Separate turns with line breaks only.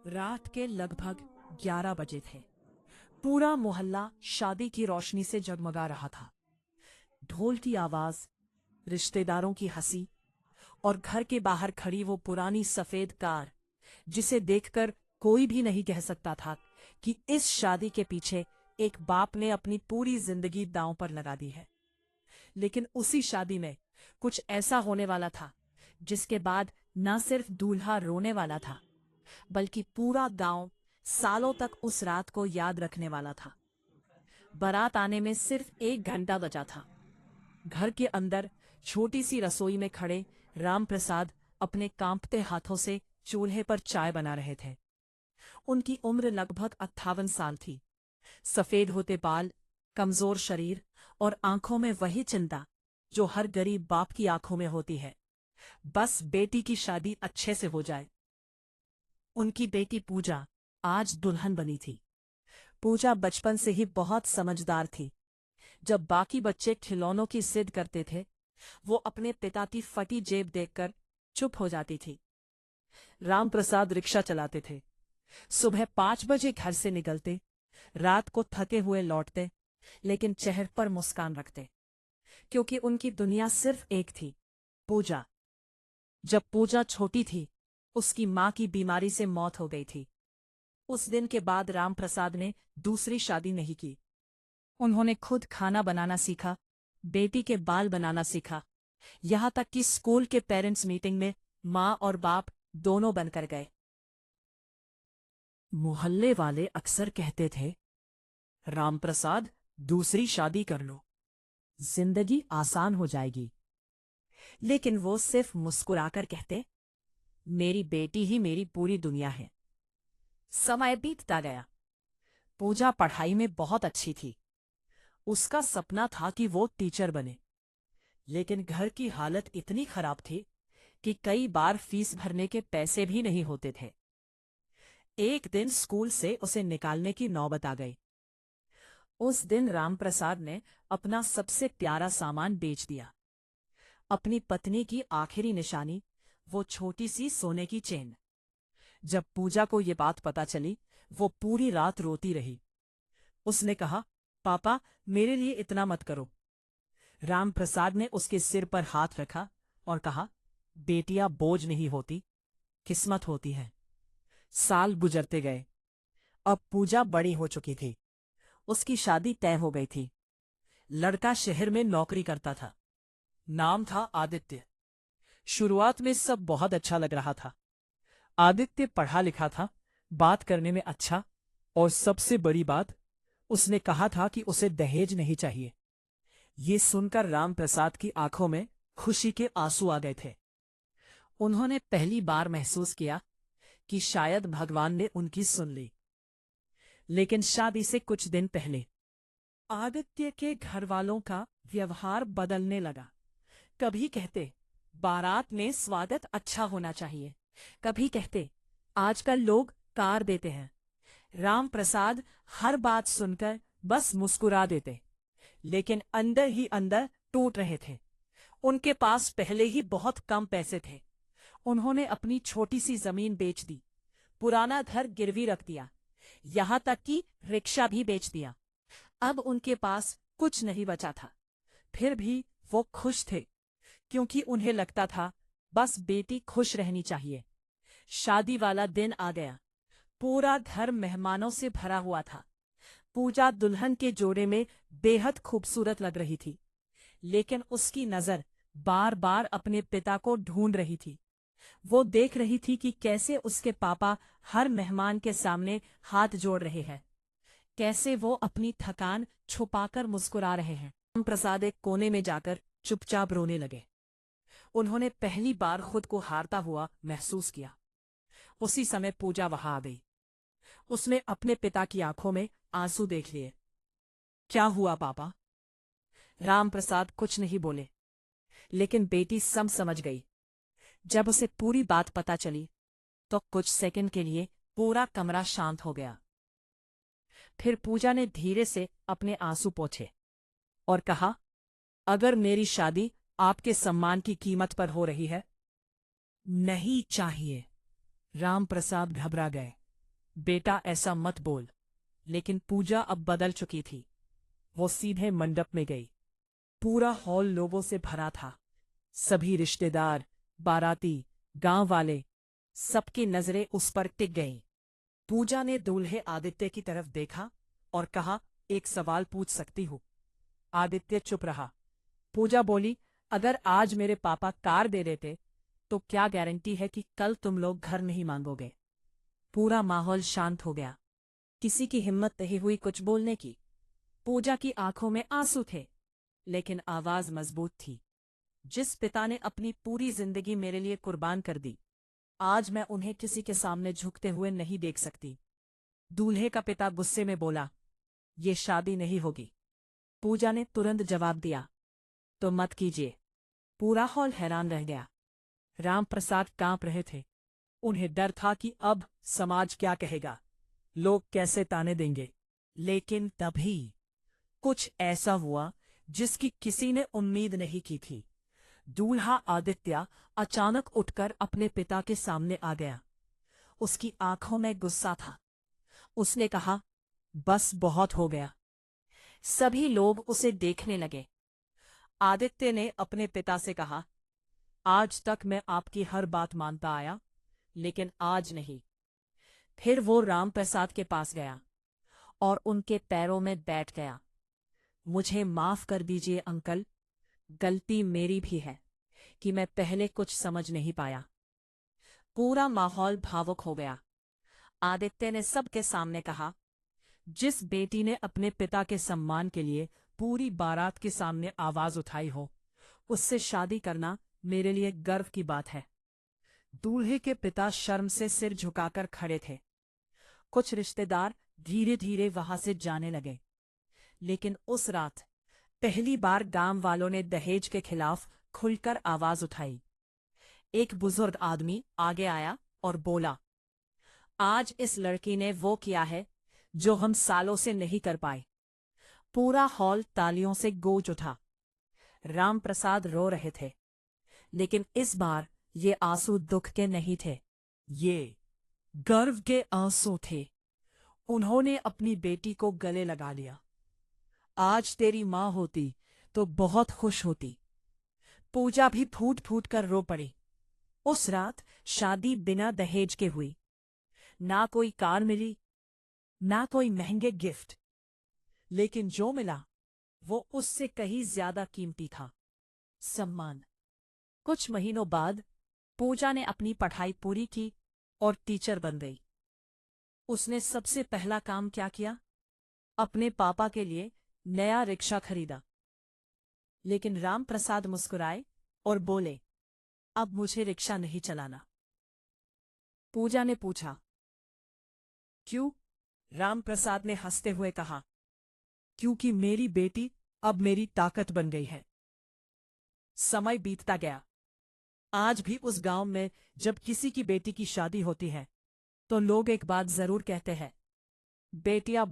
रात के लगभग 11 बजे थे। पूरा मोहल्ला शादी की रोशनी से जगमगा रहा था। ढोल की आवाज, रिश्तेदारों की हंसी और घर के बाहर खड़ी वो पुरानी सफेद कार, जिसे देखकर कोई भी नहीं कह सकता था कि इस शादी के पीछे एक बाप ने अपनी पूरी जिंदगी दांव पर लगा दी है। लेकिन उसी शादी में कुछ ऐसा होने वाला था जिसके बाद न सिर्फ दूल्हा रोने वाला था, बल्कि पूरा गांव सालों तक उस रात को याद रखने वाला था। बारात आने में सिर्फ 1 घंटा बचा था। घर के अंदर छोटी सी रसोई में खड़े राम प्रसाद अपने कांपते हाथों से चूल्हे पर चाय बना रहे थे। उनकी उम्र लगभग 58 साल थी। सफेद होते बाल, कमजोर शरीर और आंखों में वही चिंता जो हर गरीब बाप की आंखों में होती है, बस बेटी की शादी अच्छे से हो जाए। उनकी बेटी पूजा आज दुल्हन बनी थी। पूजा बचपन से ही बहुत समझदार थी। जब बाकी बच्चे खिलौनों की जिद करते थे, वो अपने पिता की फटी जेब देखकर चुप हो जाती थी। रामप्रसाद रिक्शा चलाते थे। सुबह 5 बजे घर से निकलते, रात को थके हुए लौटते, लेकिन चेहरे पर मुस्कान रखते, क्योंकि उनकी दुनिया सिर्फ एक थी, पूजा। जब पूजा छोटी थी, उसकी मां की बीमारी से मौत हो गई थी। उस दिन के बाद रामप्रसाद ने दूसरी शादी नहीं की। उन्होंने खुद खाना बनाना सीखा, बेटी के बाल बनाना सीखा, यहाँ तक कि स्कूल के पेरेंट्स मीटिंग में माँ और बाप दोनों बनकर गए। मोहल्ले वाले अक्सर कहते थे, रामप्रसाद, दूसरी शादी कर लो, जिंदगी आसान हो जाएगी। लेकिन वो सिर्फ मुस्कुराकर कहते, मेरी बेटी ही मेरी पूरी दुनिया है। समय बीतता गया। पूजा पढ़ाई में बहुत अच्छी थी। उसका सपना था कि वो टीचर बने। लेकिन घर की हालत इतनी खराब थी कि कई बार फीस भरने के पैसे भी नहीं होते थे। एक दिन स्कूल से उसे निकालने की नौबत आ गई। उस दिन रामप्रसाद ने अपना सबसे प्यारा सामान बेच दिया। अपनी पत्नी की आखिरी निशानी, वो छोटी सी सोने की चेन। जब पूजा को ये बात पता चली, वो पूरी रात रोती रही। उसने कहा, पापा, मेरे लिए इतना मत करो। रामप्रसाद ने उसके सिर पर हाथ रखा और कहा, बेटियां बोझ नहीं होती, किस्मत होती है। साल गुजरते गए। अब पूजा बड़ी हो चुकी थी। उसकी शादी तय हो गई थी। लड़का शहर में नौकरी करता था। नाम था आदित्य। शुरुआत में सब बहुत अच्छा लग रहा था। आदित्य पढ़ा लिखा था, बात करने में अच्छा, और सबसे बड़ी बात, उसने कहा था कि उसे दहेज नहीं चाहिए। ये सुनकर रामप्रसाद की आंखों में खुशी के आंसू आ गए थे। उन्होंने पहली बार महसूस किया कि शायद भगवान ने उनकी सुन ली। लेकिन शादी से कुछ दिन पहले आदित्य के घर वालों का व्यवहार बदलने लगा। कभी कहते, बारात में स्वागत अच्छा होना चाहिए। कभी कहते, आजकल लोग कार देते हैं। रामप्रसाद हर बात सुनकर बस मुस्कुरा देते, लेकिन अंदर ही अंदर टूट रहे थे। उनके पास पहले ही बहुत कम पैसे थे। उन्होंने अपनी छोटी सी जमीन बेच दी, पुराना घर गिरवी रख दिया, यहाँ तक कि रिक्शा भी बेच दिया। अब उनके पास कुछ नहीं बचा था। फिर भी वो खुश थे, क्योंकि उन्हें लगता था बस बेटी खुश रहनी चाहिए। शादी वाला दिन आ गया। पूरा घर मेहमानों से भरा हुआ था। पूजा दुल्हन के जोड़े में बेहद खूबसूरत लग रही थी, लेकिन उसकी नजर बार बार अपने पिता को ढूंढ रही थी। वो देख रही थी कि कैसे उसके पापा हर मेहमान के सामने हाथ जोड़ रहे हैं, कैसे वो अपनी थकान छुपाकर मुस्कुरा रहे हैं। रामप्रसाद एक कोने में जाकर चुपचाप रोने लगे। उन्होंने पहली बार खुद को हारता हुआ महसूस किया। उसी समय पूजा वहां आ गई। उसने अपने पिता की आंखों में आंसू देख लिए। क्या हुआ पापा? रामप्रसाद कुछ नहीं बोले, लेकिन बेटी सब समझ गई। जब उसे पूरी बात पता चली, तो कुछ सेकंड के लिए पूरा कमरा शांत हो गया। फिर पूजा ने धीरे से अपने आंसू पोंछे और कहा, अगर मेरी शादी आपके सम्मान की कीमत पर हो रही है। नहीं चाहिए। रामप्रसाद घबरा गए। बेटा ऐसा मत बोल। लेकिन पूजा अब बदल चुकी थी। वो सीधे मंडप में गई। पूरा हॉल लोगों से भरा था। सभी रिश्तेदार, बाराती, गांव वाले, सबकी नजरें उस पर टिक गईं। पूजा ने दूल्हे आदित्य की तरफ देखा और कहा, एक सवाल पूछ सकती हूँ? आदित्य चुप रहा। पूजा बोली, अगर आज मेरे पापा कार दे देते तो क्या गारंटी है कि कल तुम लोग घर नहीं मांगोगे? पूरा माहौल शांत हो गया। किसी की हिम्मत नहीं हुई कुछ बोलने की। पूजा की आंखों में आंसू थे, लेकिन आवाज मजबूत थी। जिस पिता ने अपनी पूरी जिंदगी मेरे लिए कुर्बान कर दी, आज मैं उन्हें किसी के सामने झुकते हुए नहीं देख सकती। दूल्हे का पिता गुस्से में बोला, ये शादी नहीं होगी। पूजा ने तुरंत जवाब दिया, तो मत कीजिए। पूरा हॉल हैरान रह गया। राम प्रसाद कांप रहे थे। उन्हें डर था कि अब समाज क्या कहेगा, लोग कैसे ताने देंगे। लेकिन तभी कुछ ऐसा हुआ जिसकी किसी ने उम्मीद नहीं की थी। दूल्हा आदित्य अचानक उठकर अपने पिता के सामने आ गया। उसकी आंखों में गुस्सा था। उसने कहा, बस बहुत हो गया। सभी लोग उसे देखने लगे। आदित्य ने अपने पिता से कहा, आज तक मैं आपकी हर बात मानता आया, लेकिन आज नहीं। फिर वो राम प्रसाद के पास गया और उनके पैरों में बैठ गया। मुझे माफ कर दीजिए अंकल, गलती मेरी भी है कि मैं पहले कुछ समझ नहीं पाया। पूरा माहौल भावुक हो गया। आदित्य ने सबके सामने कहा, जिस बेटी ने अपने पिता के सम्मान के लिए पूरी बारात के सामने आवाज उठाई हो, उससे शादी करना मेरे लिए गर्व की बात है। दूल्हे के पिता शर्म से सिर झुकाकर खड़े थे। कुछ रिश्तेदार धीरे धीरे वहां से जाने लगे। लेकिन उस रात पहली बार गांव वालों ने दहेज के खिलाफ खुलकर आवाज उठाई। एक बुजुर्ग आदमी आगे आया और बोला, आज इस लड़की ने वो किया है जो हम सालों से नहीं कर पाए। पूरा हॉल तालियों से गूंज उठा। राम प्रसाद रो रहे थे, लेकिन इस बार ये आंसू दुख के नहीं थे, ये गर्व के आंसू थे। उन्होंने अपनी बेटी को गले लगा लिया। आज तेरी माँ होती तो बहुत खुश होती। पूजा भी फूट फूट कर रो पड़ी। उस रात शादी बिना दहेज के हुई। ना कोई कार मिली, ना कोई महंगे गिफ्ट, लेकिन जो मिला वो उससे कहीं ज्यादा कीमती था, सम्मान। कुछ महीनों बाद पूजा ने अपनी पढ़ाई पूरी की और टीचर बन गई। उसने सबसे पहला काम क्या किया? अपने पापा के लिए नया रिक्शा खरीदा। लेकिन राम प्रसाद मुस्कुराए और बोले, अब मुझे रिक्शा नहीं चलाना। पूजा ने पूछा, क्यों? राम प्रसाद ने हंसते हुए कहा, क्योंकि मेरी बेटी अब मेरी ताकत बन गई है। समय बीतता गया। आज भी उस गांव में जब किसी की बेटी की शादी होती है तो लोग एक बात जरूर कहते हैं, बेटियां